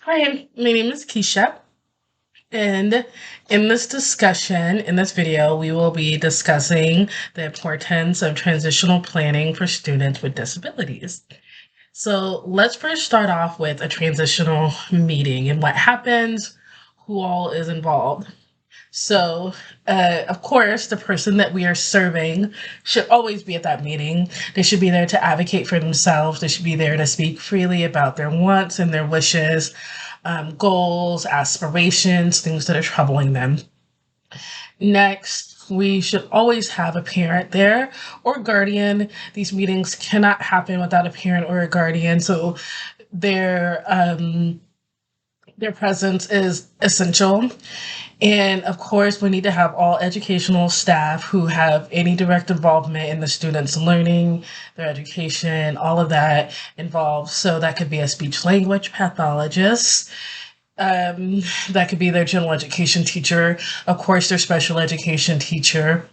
Hi, my name is Keisha, and in this video, we will be discussing the importance of transitional planning for students with disabilities. So, let's first start off with a transitional meeting and what happens, who all is involved. So, of course, the person that we are serving should always be at that meeting. They should be there to advocate for themselves. They should be there to speak freely about their wants and their wishes, goals, aspirations, things that are troubling them. Next, we should always have a parent there or guardian. These meetings cannot happen without a parent or a guardian. So, their um, their presence is essential. And of course, we need to have all educational staff who have any direct involvement in the students' learning, their education, all of that involved. So that could be a speech language pathologist. That could be their general education teacher, of course, their special education teacher.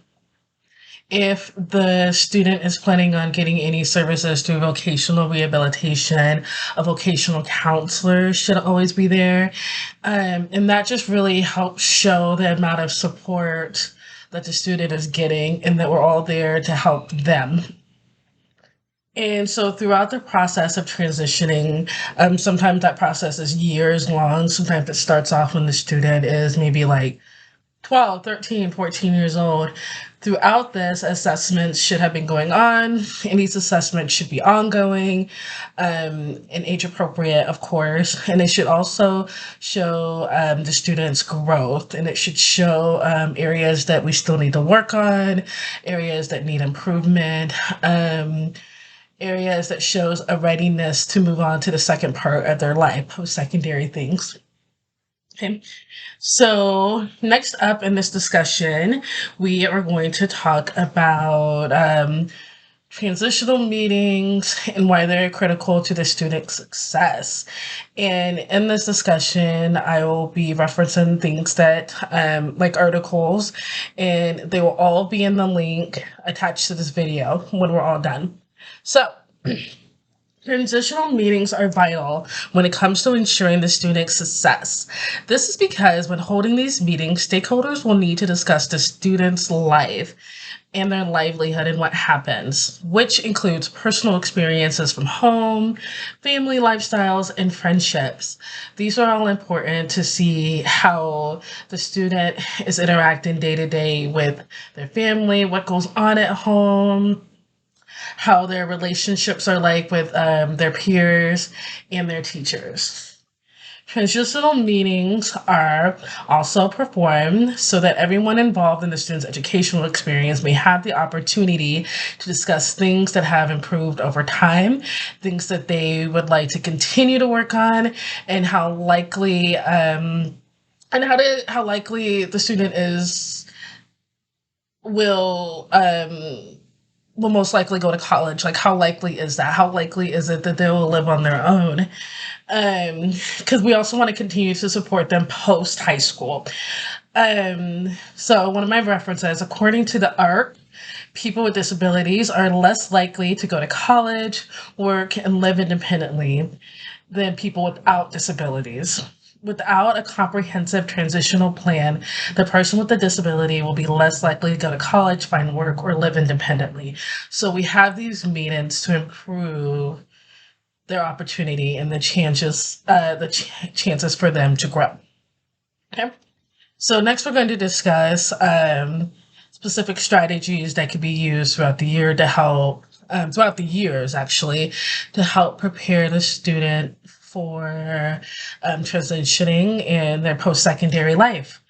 If the student is planning on getting any services through vocational rehabilitation, a vocational counselor should always be there. And that just really helps show the amount of support that the student is getting and that we're all there to help them. And so throughout the process of transitioning, sometimes that process is years long. Sometimes it starts off when the student is maybe like 12, 13, 14 years old. Throughout this, assessments should have been going on, and these assessments should be ongoing and age appropriate, of course. And it should also show the students' growth, and it should show areas that we still need to work on, areas that need improvement. Areas that shows a readiness to move on to the second part of their life, post-secondary things. Okay. So, next up in this discussion, we are going to talk about transitional meetings and why they're critical to the student success. And in this discussion, I will be referencing things that, like articles, and they will all be in the link attached to this video when we're all done. So, transitional meetings are vital when it comes to ensuring the student's success. This is because when holding these meetings, stakeholders will need to discuss the student's life and their livelihood and what happens, which includes personal experiences from home, family lifestyles, and friendships. These are all important to see how the student is interacting day to day with their family, what goes on at home, how their relationships are like with their peers and their teachers. Transitional meetings are also performed so that everyone involved in the student's educational experience may have the opportunity to discuss things that have improved over time, things that they would like to continue to work on, and how likely the student is will will most likely go to college. Like, how likely is that? How likely is it that they will live on their own? Because we also want to continue to support them post high school. So one of my references, according to the ARC, people with disabilities are less likely to go to college, work, and live independently than people without disabilities. Without a comprehensive transitional plan, the person with the disability will be less likely to go to college, find work, or live independently. So we have these meetings to improve their opportunity and chances for them to grow. Okay. So next, we're going to discuss specific strategies that could be used throughout the year to help throughout the years actually to help prepare the student for transitioning in their post-secondary life.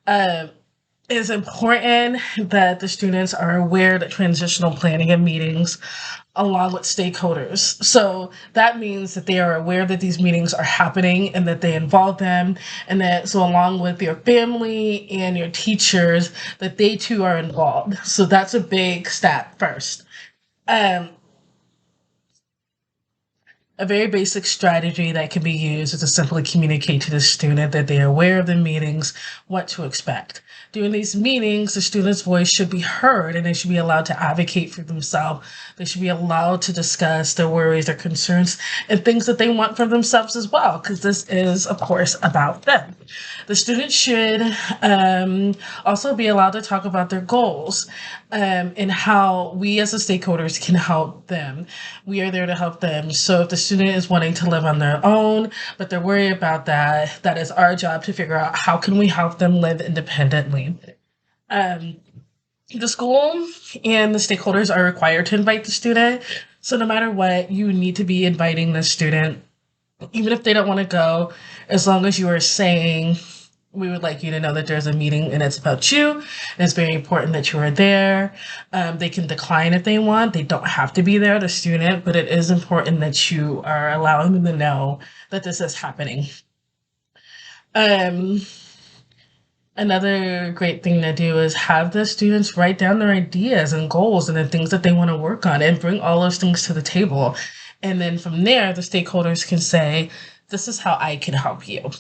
Um, it's important that the students are aware that transitional planning and meetings along with stakeholders. So that means that they are aware that these meetings are happening and that they involve them, and that so along with your family and your teachers, that they too are involved. So that's a big step first. Um, A very basic strategy that can be used is to simply communicate to the student that they are aware of the meetings, what to expect. During these meetings, the student's voice should be heard and they should be allowed to advocate for themselves. They should be allowed to discuss their worries, their concerns, and things that they want for themselves as well, because this is, of course, about them. The student should also be allowed to talk about their goals and how we as the stakeholders can help them. We are there to help them. So if the student is wanting to live on their own, but they're worried about that, that is our job to figure out how can we help them live independently. Um, the school and the stakeholders are required to invite the student. So no matter what, you need to be inviting the student, even if they don't want to go, as long as you are saying, we would like you to know that there's a meeting and it's about you. And it's very important that you are there. They can decline if they want. They don't have to be there, the student, but it is important that you are allowing them to know that this is happening. Um, Another great thing to do is have the students write down their ideas and goals and the things that they want to work on and bring all those things to the table. And then from there, the stakeholders can say, this is how I can help you.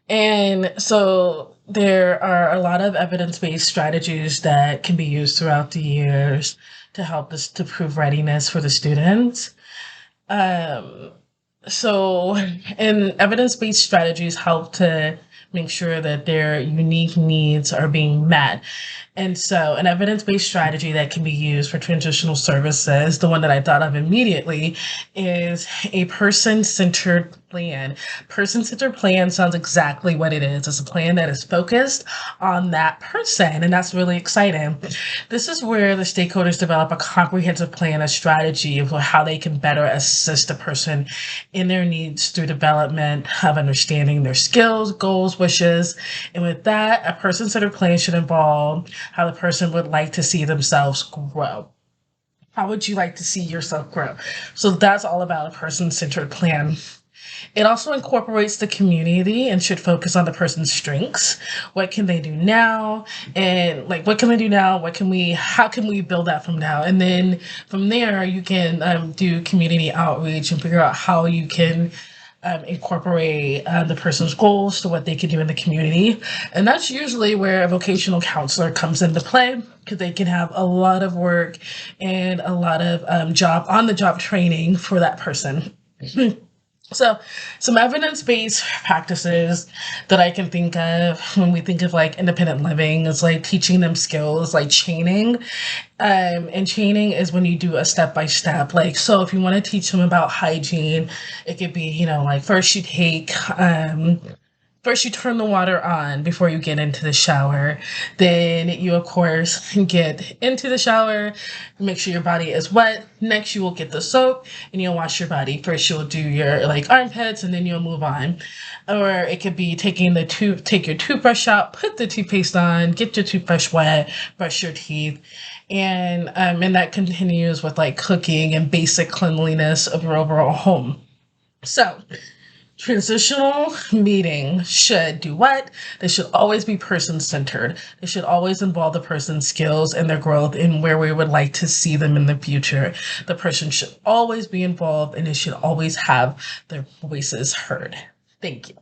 And so there are a lot of evidence-based strategies that can be used throughout the years to help us to prove readiness for the students. Um, so, and evidence-based strategies help to make sure that their unique needs are being met. And so, an evidence based strategy that can be used for transitional services, the one that I thought of immediately, is a person centered plan. Person centered plan sounds exactly what it is. It's a plan that is focused on that person, and that's really exciting. This is where the stakeholders develop a comprehensive plan, a strategy of how they can better assist a person in their needs through development of understanding their skills, goals, wishes. And with that, a person centered plan should involve how the person would like to see themselves grow. How would you like to see yourself grow? So that's all about a person centered plan. It also incorporates the community and should focus on the person's strengths. What can they do now? And like, what can they do now? How can we build that from now? And then from there, you can do community outreach and figure out how you can incorporate the person's goals to what they can do in the community. And that's usually where a vocational counselor comes into play, because they can have a lot of work and a lot of on the job training for that person. So, some evidence-based practices that I can think of when we think of like independent living is like teaching them skills like chaining. And chaining is when you do a step by step. Like, so if you want to teach them about hygiene, it could be, like first you turn the water on before you get into the shower. Then you, of course, get into the shower, make sure your body is wet. Next, you will get the soap and you'll wash your body. First, you'll do your like armpits and then you'll move on. Or it could be take your toothbrush out, put the toothpaste on, get your toothbrush wet, brush your teeth. And that continues with like cooking and basic cleanliness of your overall home. So, transitional meeting should do what? They should always be person-centered. They should always involve the person's skills and their growth and where we would like to see them in the future. The person should always be involved and they should always have their voices heard. Thank you.